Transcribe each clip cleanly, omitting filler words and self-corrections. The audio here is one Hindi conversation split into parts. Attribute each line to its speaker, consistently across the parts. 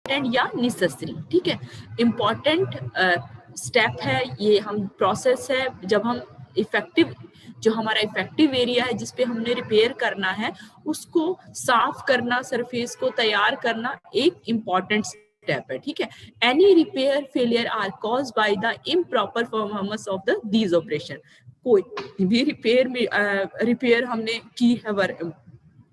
Speaker 1: इम्पोर्टेंट या नेसेसरी, ठीक है। इम्पोर्टेंट स्टेप है ये, हम प्रोसेस है जब हम इफेक्टिव, जो हमारा इफेक्टिव एरिया है जिसपे हमने रिपेयर करना है उसको साफ करना, सरफेस को तैयार करना एक इम्पॉर्टेंट स्टेप है, ठीक है। Any repair failure are caused by the improper performance of the these operation. कोई भी रिपेयर हमने की है,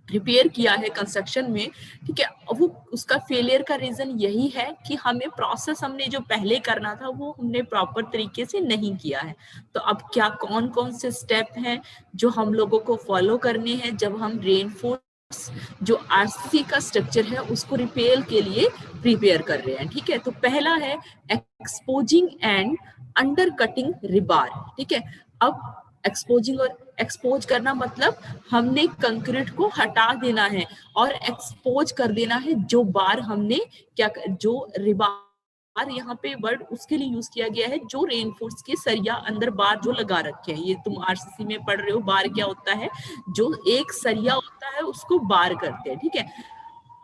Speaker 1: रिपेयर किया है कंस्ट्रक्शन में, ठीक है, वो उसका फेलियर का रीजन यही है कि हमें प्रोसेस हमने जो पहले करना था वो हमने प्रॉपर तरीके से नहीं किया है। तो अब क्या कौन कौन से स्टेप हैं जो हम लोगों को फॉलो करने हैं जब हम रेनफोर्स जो आरसीसी का स्ट्रक्चर है उसको रिपेयर के लिए प्रिपेयर कर रहे हैं, ठीक है। तो पहला है एक्सपोजिंग एंड अंडर कटिंग रिबार, ठीक है। अब एक्सपोजिंग और एक्सपोज करना मतलब हमने कंक्रीट को हटा देना है और एक्सपोज कर देना है जो बार हमने क्या, जो रिबार यहाँ पे वर्ड उसके लिए यूज किया गया है जो रेनफोर्स के सरिया अंदर बार जो लगा रखे हैं, ये तुम आरसीसी में पढ़ रहे हो, बार क्या होता है, जो एक सरिया होता है उसको बार करते हैं, ठीक है।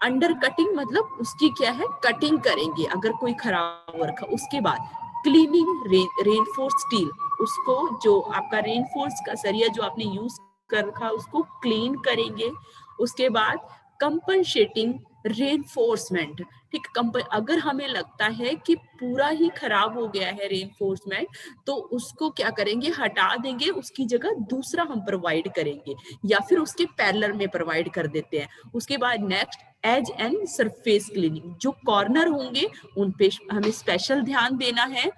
Speaker 1: अंडर कटिंग मतलब उसकी क्या है, कटिंग करेंगे अगर कोई खराब हो रखा। उसके बाद क्लीनिंग रेनफोर्स स्टील, उसको जो आपका रेनफोर्स का सरिया जो आपने यूज कर रखा उसको क्लीन करेंगे। उसके बाद कंपनसेटिंग रेनफोर्समेंट, ठीक, अगर हमें लगता है कि पूरा ही खराब हो गया है रेनफोर्समेंट तो उसको क्या करेंगे, हटा देंगे, उसकी जगह दूसरा हम प्रोवाइड करेंगे या फिर उसके पैरेलल में प्रोवाइड कर देते हैं। उसके बाद next edge and surface cleaning, जो कॉर्नर होंगे उन पे हमें स्पेशल ध्यान देना है।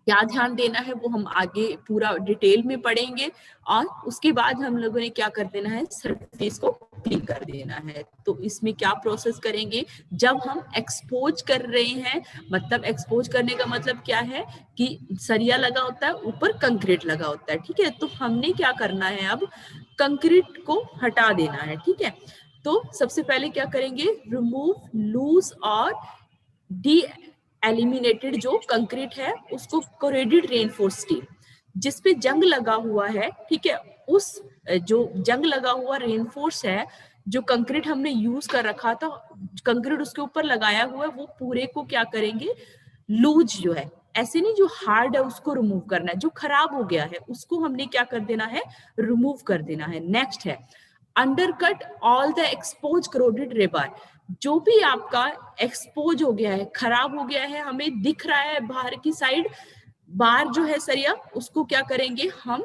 Speaker 1: क्या ध्यान देना है वो हम आगे पूरा डिटेल में पढ़ेंगे। और उसके बाद हम लोगों ने क्या कर देना है, सरफेस को क्लीन कर देना है। तो इसमें क्या प्रोसेस करेंगे, जब हम एक्सपोज कर रहे हैं, मतलब एक्सपोज करने का मतलब क्या है कि सरिया लगा होता है, ऊपर कंक्रीट लगा होता है, ठीक है। तो हमने क्या करना है, अब कंक्रीट को हटा देना है, ठीक है। तो सबसे पहले क्या करेंगे, रिमूव लूज और डी एलिमिनेटेड जो कंक्रीट है उसको कोरेडेड रेनफोर्स स्टील, जिसपे जंग लगा हुआ है, ठीक है, उस जो जंग लगा हुआ रेनफोर्स है, जो कंक्रीट हमने यूज कर रखा था, कंक्रीट उसके ऊपर लगाया हुआ है, वो पूरे को क्या करेंगे, लूज जो है, ऐसे नहीं जो हार्ड है उसको रिमूव करना है, जो खराब हो गया है उसको हमने क्या कर देना है, रिमूव कर देना है। नेक्स्ट है undercut all the expose corroded rebar, जो भी आपका एक्सपोज हो गया है, खराब हो गया है, हमें दिख रहा है बाहर की साइड बार जो है सरिया, उसको क्या करेंगे हम,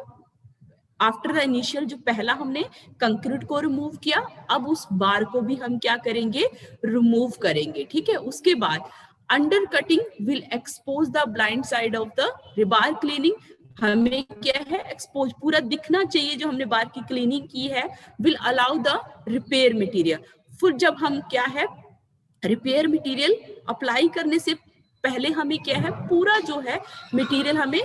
Speaker 1: आफ्टर द इनिशियल जो पहला हमने कंक्रीट को रिमूव किया, अब उस बार को भी हम क्या करेंगे, रिमूव करेंगे, ठीक है। उसके बाद under cutting will expose the blind side of the रिबार cleaning, हमें क्या है, एक्सपोज पूरा दिखना चाहिए जो हमने बार की क्लीनिंग की है। Will allow the repair material, फिर जब हम क्या है, रिपेयर मटेरियल अप्लाई करने से पहले हमें क्या है, पूरा जो है मटेरियल हमें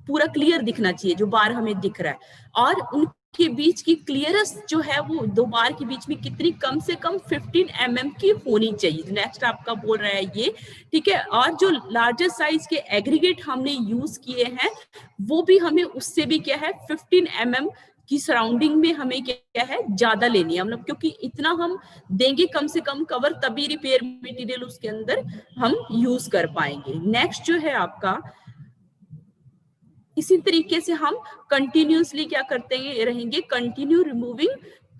Speaker 1: पूरा क्लियर दिखना चाहिए, जो बार हमें दिख रहा है, और उनके बीच की क्लियरेंस जो है वो दो बार के बीच में कितनी, कम से कम 15 mm की होनी चाहिए। नेक्स्ट आपका बोल रहा है ये, ठीक है। और जो लार्जर साइज के एग्रीगेट हमने यूज किए हैं वो भी हमें उससे भी क्या है 15 mm की सराउंडिंग में हमें क्या है ज्यादा लेनी है, मतलब क्योंकि इतना हम देंगे कम से कम कवर, तभी रिपेयर मटेरियल उसके अंदर हम यूज कर पाएंगे। नेक्स्ट जो है आपका, इसी तरीके से हम कंटिन्यूसली क्या करते रहेंगे, continue removing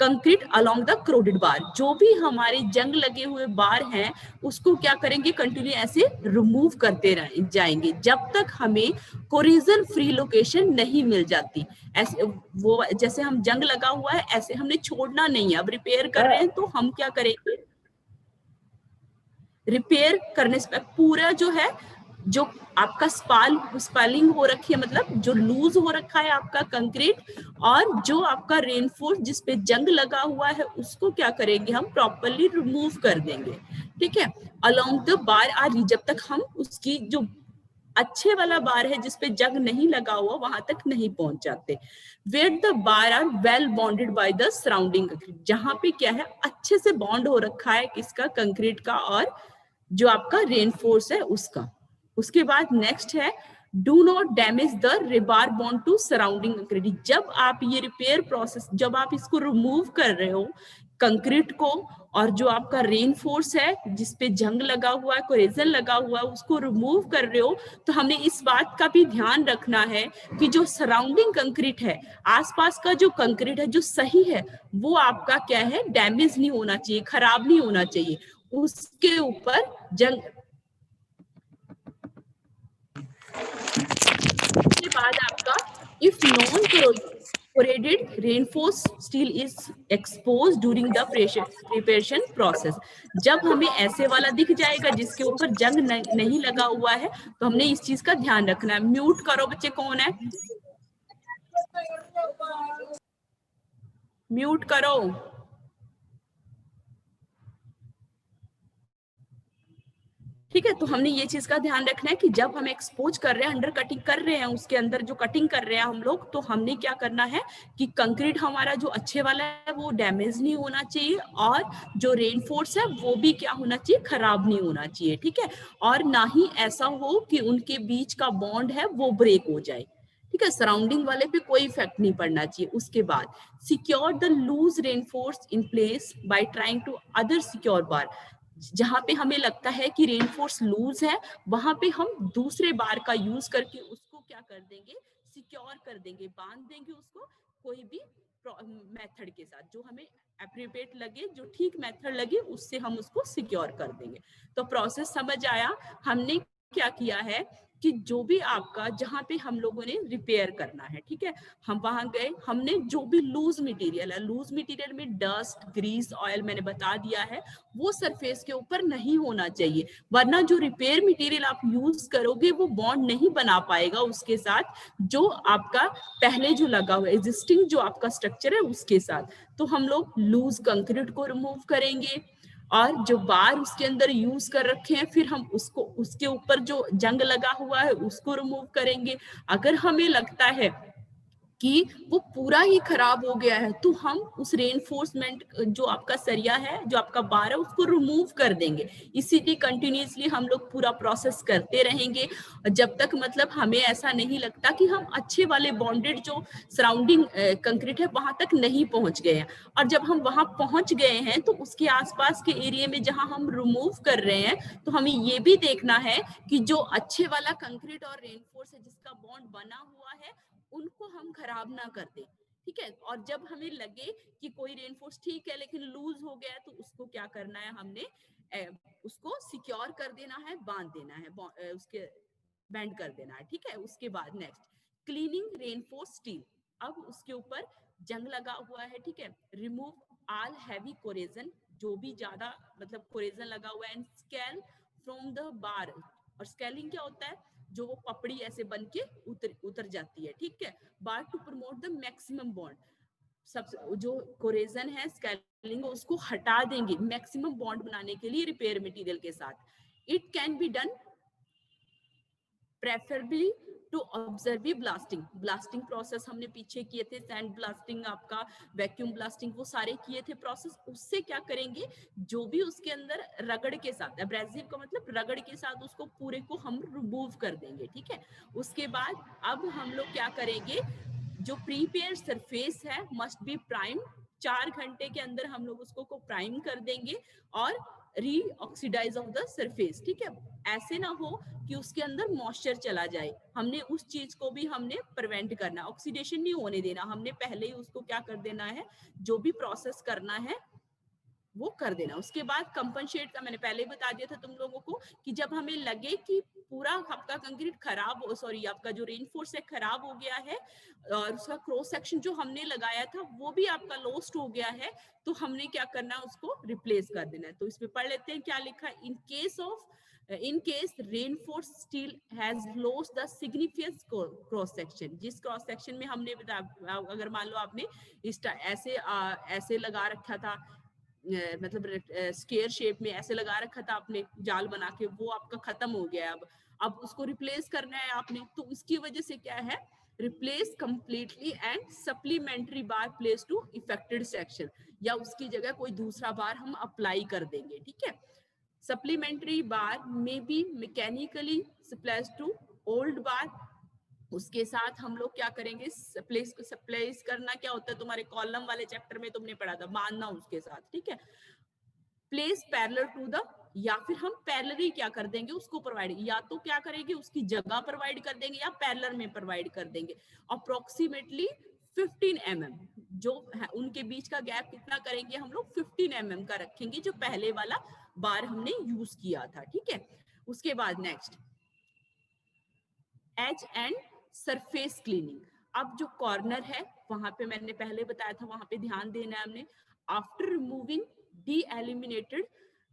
Speaker 1: concrete along the corroded bar, जो भी हमारे जंग लगे हुए बार हैं उसको क्या करेंगे, कंटिन्यू ऐसे रिमूव करते जाएंगे जब तक हमें कोरिजन फ्री लोकेशन नहीं मिल जाती। ऐसे वो जैसे हम जंग लगा हुआ है ऐसे हमने छोड़ना नहीं है। अब रिपेयर कर रहे हैं तो हम क्या करेंगे, रिपेयर करने से पूरा जो है, जो आपका स्पालिंग हो रखी है, मतलब जो लूज हो रखा है आपका कंक्रीट, और जो आपका रेनफोर्स जिस पे जंग लगा हुआ है उसको क्या करेंगे, हम प्रॉपरली रिमूव कर देंगे, ठीक है। अलोंग द बार आर, जब तक हम उसकी जो अच्छे वाला बार है जिसपे जंग नहीं लगा हुआ वहां तक नहीं पहुंच जाते। Where the bar are well bonded by the surrounding concrete, जहां पे क्या है अच्छे से बॉन्ड हो रखा है किसका, कंक्रीट का और जो आपका रेनफोर्स है उसका। उसके बाद नेक्स्ट है do not damage the rebar bond to surrounding concrete, जब आप ये रिपेयर प्रोसेस, जब आप इसको रिमूव कर रहे हो कंक्रीट को और जो आपका रेनफोर्स है जिसपे जंग लगा हुआ है, कोरेजन लगा हुआ है, उसको रिमूव कर रहे हो, तो हमने इस बात का भी ध्यान रखना है कि जो सराउंडिंग कंक्रीट है, आसपास का जो कंक्रीट है जो सही है, वो आपका क्या है, डैमेज नहीं होना चाहिए, खराब नहीं होना चाहिए, उसके ऊपर जंग। उसके बाद आपका if non corroded reinforced steel is exposed during the preparation process, जब हमें ऐसे वाला दिख जाएगा जिसके ऊपर जंग नहीं लगा हुआ है, तो हमने इस चीज का ध्यान रखना है। म्यूट करो बच्चे, कौन है, म्यूट करो। ठीक है, तो हमने ये चीज का ध्यान रखना है कि जब हम एक्सपोज कर रहे हैं, अंडर कटिंग कर रहे हैं, उसके अंदर जो कटिंग कर रहे हैं हम लोग, तो हमने क्या करना है कि कंक्रीट हमारा जो अच्छे वाला है वो डैमेज नहीं होना चाहिए, और जो रेनफोर्स है वो भी क्या होना चाहिए, खराब नहीं होना चाहिए। ठीक है, और ना ही ऐसा हो कि उनके बीच का बॉन्ड है वो ब्रेक हो जाए। ठीक है, सराउंडिंग वाले पे कोई इफेक्ट नहीं पड़ना चाहिए। उसके बाद secure the loose reinforce in place by trying to other secure bar, जहां पे हमें लगता है कि रेनफोर्स लूज है, वहां पे हम दूसरे बार का यूज करके उसको क्या कर देंगे, सिक्योर कर देंगे, बांध देंगे उसको कोई भी मेथड के साथ, जो हमें एप्रोप्रिएट लगे, जो ठीक मेथड लगे, उससे हम उसको सिक्योर कर देंगे। तो प्रोसेस समझ आया। हमने क्या किया है कि जो भी आपका जहां पे हम लोगों ने रिपेयर करना है, ठीक है, हम वहां गए, हमने जो भी लूज मटेरियल है, लूज मटेरियल में डस्ट, ग्रीस, ऑयल मैंने बता दिया है, वो सरफेस के ऊपर नहीं होना चाहिए, वरना जो रिपेयर मटेरियल आप यूज करोगे वो बॉन्ड नहीं बना पाएगा उसके साथ, जो आपका पहले जो लगा हुआ एग्जिस्टिंग जो आपका स्ट्रक्चर है उसके साथ। तो हम लोग लूज कंक्रीट को रिमूव करेंगे, और जो बार उसके अंदर यूज कर रखे हैं, फिर हम उसको, उसके ऊपर जो जंग लगा हुआ है उसको रिमूव करेंगे। अगर हमें लगता है कि वो पूरा ही खराब हो गया है, तो हम उस रेनफोर्समेंट जो आपका सरिया है, जो आपका बार है, उसको रिमूव कर देंगे। इसीलिए कंटिन्यूसली हम लोग पूरा प्रोसेस करते रहेंगे जब तक मतलब हमें ऐसा नहीं लगता कि हम अच्छे वाले बॉन्डेड जो सराउंडिंग कंक्रीट है वहां तक नहीं पहुंच गए हैं। और जब हम वहां पहुंच गए हैं, तो उसके आसपास के एरिया में जहां हम रिमूव कर रहे हैं, तो हमें ये भी देखना है कि जो अच्छे वाला कंक्रीट और रेनफोर्स है जिसका बॉन्ड बना हुआ है, उनको हम खराब ना कर दें। ठीक है, और जब हमें लगे कि कोई रेनफोर्स ठीक है लेकिन लूज हो गया है, तो उसको क्या करना है, हमने उसको सिक्योर कर देना है, बांध देना है, उसके बेंड कर देना है। ठीक है, उसके बाद नेक्स्ट क्लीनिंग रेनफोर्स स्टील। अब उसके ऊपर जंग लगा हुआ है, ठीक है, रिमूव ऑल हैवी कोरेजन, जो भी ज्यादा मतलब कोरेजन लगा हुआ है, and scale from the bar. और स्केलिंग क्या होता है, जो वो पपड़ी ऐसे बन के उतर जाती है। ठीक है, bar to promote the maximum bond, सब जो कोरेजन है, स्केलिंग, उसको हटा देंगे मैक्सिमम बॉन्ड बनाने के लिए रिपेयर मटेरियल के साथ। It can be done preferably to observe blasting. Blasting process हमने पीछे किए थे, सैंड ब्लास्टिंग, आपका वैक्यूम ब्लास्टिंग, वो सारे किए थे प्रोसेस। उससे क्या करेंगे, जो भी उसके अंदर रगड़ के साथ, एब्रेसिव का मतलब रगड़ के साथ, उसको पूरे को हम रिमूव कर देंगे। ठीक है, उसके बाद अब हम लोग क्या करेंगे, जो प्रीपेयर सरफेस है मस्ट बी प्राइम, 4 घंटे के अंदर हम लोग उसको को प्राइम कर देंगे और री ऑक्सीडाइज ऑफ द सरफेस। ठीक है, ऐसे ना हो कि उसके अंदर मॉइस्चर चला जाए, हमने उस चीज को भी हमने प्रिवेंट करना, ऑक्सीडेशन नहीं होने देना, हमने पहले ही उसको क्या कर देना है, जो भी प्रोसेस करना है वो कर देना। उसके बाद कंपनसेट का मैंने पहले ही बता दिया था तुम लोगों को कि जब हमें लगे कि पूरा आपका कंक्रीट खराब हो, सॉरी आपका जो रेनफोर्स है खराब हो गया है, और उसका क्रॉस सेक्शन जो हमने लगाया था वो भी आपका लॉस्ट हो गया है, तो हमने क्या करना है, उसको रिप्लेस कर देना है। तो इसमें पढ़ लेते हैं क्या लिखा है, in case reinforced steel has lost the significant cross section, जिस क्रॉस सेक्शन में हमने अगर मान लो आपने ऐसे लगा रखा था, मतलब स्क्वायर शेप में ऐसे लगा रखा था आपने जाल बना के, वो आपका खत्म हो गया है, अब उसको रिप्लेस करना है आपने, तो उसकी वजह से क्या है, replace completely and supplementary bar place to affected section, या उसकी जगह कोई दूसरा बार हम अप्लाई कर देंगे। ठीक है, supplementary bar may be mechanically supplies to old bar, उसके साथ हम लोग क्या करेंगे, प्लेस करना क्या होता है, तुम्हारे कॉलम वाले चैप्टर में तुमने पढ़ा था, बांधना उसके साथ, ठीक है। प्लेस पैरेलल टू द, या फिर हम पैरेलली क्या कर देंगे उसको प्रोवाइड, या तो क्या करेंगे उसकी जगह प्रोवाइड कर देंगे या पैरेलल में प्रोवाइड कर देंगे। अप्रोक्सीमेटली 15 mm जो है उनके बीच का गैप कितना करेंगे हम लोग, 15 mm का रखेंगे, जो पहले वाला बार हमने यूज किया था, ठीक है। उसके बाद next edge and surface cleaning. अब जो कॉर्नर है वहां पे मैंने पहले बताया था, वहां पे ध्यान देना है हमने। After removing D eliminated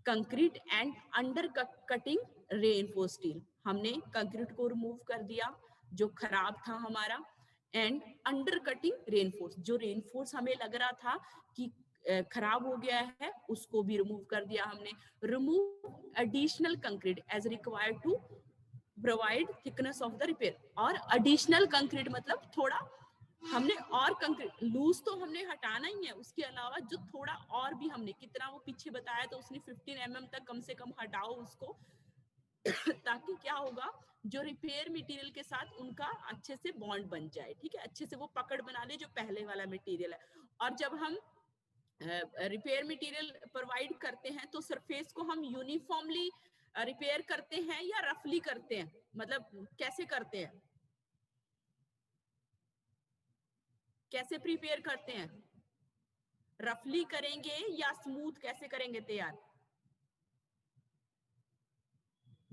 Speaker 1: concrete and under cutting reinforce steel, हमने कंक्रीट को रिमूव कर दिया जो खराब था हमारा, एंड अंडर कटिंग रेनफोर्स, जो रेनफोर्स हमें लग रहा था कि खराब हो गया है उसको भी रिमूव कर दिया हमने। Remove additional concrete as required to provide thickness of the repair, और एडिशनल कंक्रीट मतलब थोड़ा हमने और कंक्रीट, लूज तो हमने हटाना ही है, उसके अलावा जो थोड़ा और भी हमने, कितना वो पीछे बताया तो उसने 15 mm तक कम से कम हटाओ उसको ताकि क्या होगा, जो रिपेयर मटेरियल के साथ उनका अच्छे से बॉन्ड बन जाए, ठीक है, अच्छे से वो पकड़ बना ले जो पहले वाला मटेरियल है। और जब हम रिपेयर मटेरियल प्रोवाइड करते हैं तो सरफेस को हम यूनिफॉर्मली रिपेयर करते हैं या रफली करते हैं, मतलब कैसे करते हैं, कैसे प्रिपेयर करते हैं, रफली करेंगे या स्मूथ कैसे करेंगे तैयार,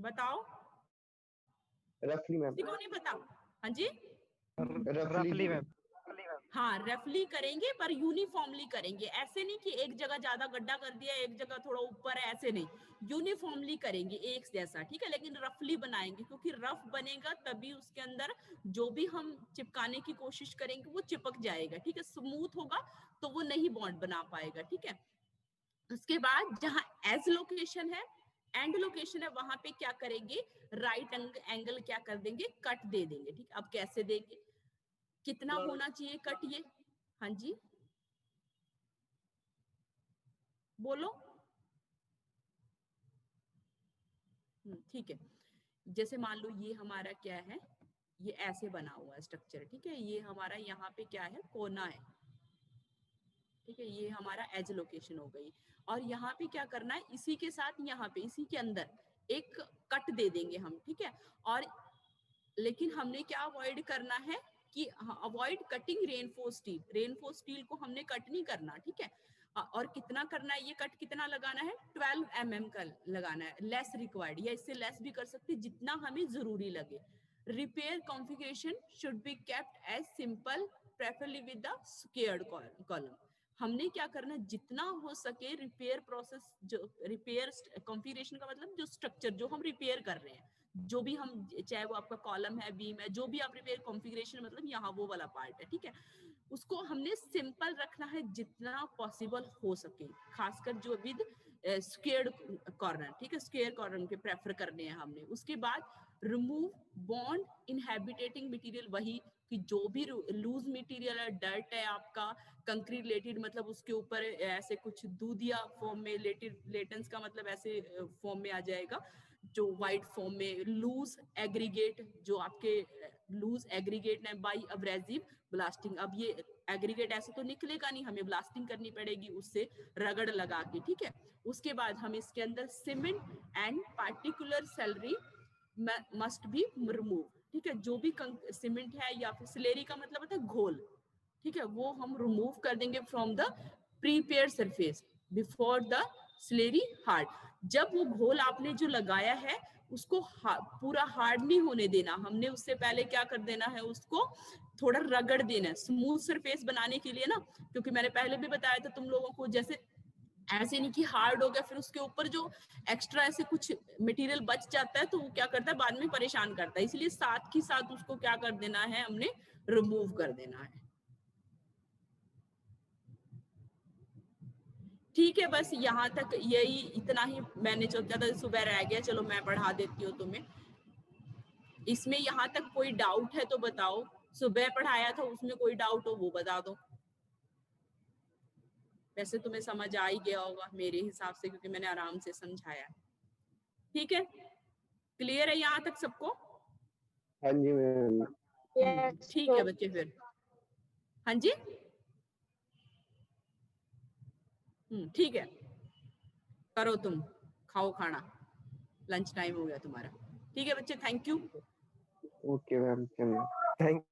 Speaker 1: बताओ,
Speaker 2: रफली मैम।
Speaker 1: किसी को नहीं पता, हाँ जी,
Speaker 2: रफली मैम।
Speaker 1: हाँ रफली करेंगे पर यूनिफॉर्मली करेंगे, ऐसे नहीं कि एक जगह ज्यादा गड्ढा कर दिया एक जगह थोड़ा ऊपर है, ऐसे नहीं, यूनिफॉर्मली करेंगे एक जैसा, ठीक है, लेकिन रफली बनाएंगे क्योंकि रफ बनेगा तभी उसके अंदर जो भी हम चिपकाने की कोशिश करेंगे वो चिपक जाएगा, ठीक है, स्मूथ होगा तो वो नहीं बॉन्ड बना पाएगा, ठीक है। उसके बाद जहां एज लोकेशन है, एंड लोकेशन है, वहां पे क्या करेंगे, राइट एंगल क्या कर देंगे, कट दे देंगे, ठीक है। अब कैसे देंगे, कितना होना चाहिए कट ये, हाँ जी बोलो, ठीक है। जैसे मान लो ये हमारा क्या है, ये ऐसे बना हुआ है स्ट्रक्चर, ठीक है, ये हमारा यहाँ पे क्या है, कोना है, ठीक है, ये हमारा एज लोकेशन हो गई। और यहाँ पे क्या करना है, इसी के साथ यहाँ पे इसी के अंदर एक कट दे देंगे हम, ठीक है। और लेकिन हमने क्या अवॉइड करना है कि avoid cutting reinforce steel, reinforce steel को हमने कट नहीं करना, ठीक है। और कितना करना है, ये कट कितना लगाना है, 12 mm का लगाना है, लेस रिक्वायर्ड या इससे लेस भी कर सकते जितना हमें जरूरी लगे। Repair configuration should be kept as simple preferably with the squared column, हमने क्या करना है जितना हो सके रिपेयर प्रोसेस, जो रिपेयर कॉन्फ़िगरेशन का मतलब जो स्ट्रक्चर जो हम रिपेयर कर रहे हैं, जो भी हम, चाहे वो आपका कॉलम है, बीम है, जो भी आप रिपेयर कॉन्फ़िगरेशन मतलब यहाँ वो वाला पार्ट है, ठीक है, उसको हमने सिंपल रखना है जितना पॉसिबल हो सके, खासकर जो विद स्क्वेयर्ड कॉर्नर, ठीक है, स्क्वेयर कॉर्नर के प्रेफर करने हैं हमने। उसके बाद रिमूव बॉन्ड इनहेबिटेटिंग मटेरियल, वही कि जो भी लूज मटेरियल है, डर्ट है आपका कंक्रीट लेटेड, मतलब उसके ऊपर ऐसे कुछ दूधिया फॉर्म में, लेटेड लेटेंस का मतलब ऐसे फॉर्म में आ जाएगा, जो वाइट फॉर्म में लूज एग्रीगेट, जो आपके लूज एग्रीगेट है बाई अब्रेसिव ब्लास्टिंग, अब ये एग्रीगेट ऐसे तो निकलेगा नहीं, हमें ब्लास्टिंग करनी पड़ेगी उससे रगड़ लगा के, ठीक है। उसके बाद हम इसके अंदर cement and particular salary must be remove, ठीक है, जो भी सीमेंट है या फिर स्लेरी का मतलब होता है घोल, ठीक है, वो हम रिमूव कर देंगे from the prepare surface before the slurry hard. जब वो घोल आपने जो लगाया है उसको पूरा हार्ड नहीं होने देना, हमने उससे पहले क्या कर देना है, उसको थोड़ा रगड़ देना है स्मूथ सरफेस बनाने के लिए ना, क्योंकि मैंने पहले भी बताया था तुम लोगों को, जैसे ऐसे नहीं कि हार्ड हो गया फिर उसके ऊपर जो एक्स्ट्रा ऐसे कुछ मटेरियल बच जाता है तो वो क्या करता है बाद में परेशान करता है, इसलिए साथ ही साथ उसको क्या कर देना है, हमने रिमूव कर देना है, ठीक है। बस यहाँ तक यही इतना ही मैंने सोचा था, सुबह रह गया, चलो मैं पढ़ा देती हूँ तुम्हें। इसमें यहाँ तक कोई डाउट है तो बताओ, सुबह पढ़ाया था उसमें कोई डाउट हो वो बता दो। वैसे तुम्हें समझ आ ही गया होगा मेरे हिसाब से, क्योंकि मैंने आराम से समझाया, ठीक है, क्लियर है यहाँ तक सबको?
Speaker 2: हाँ जी मैम।
Speaker 1: ठीक है बच्चे फिर। हाँ जी, ठीक है, करो तुम, खाओ खाना, लंच टाइम हो गया तुम्हारा। ठीक है बच्चे, thank you.
Speaker 2: Okay ma'am, thank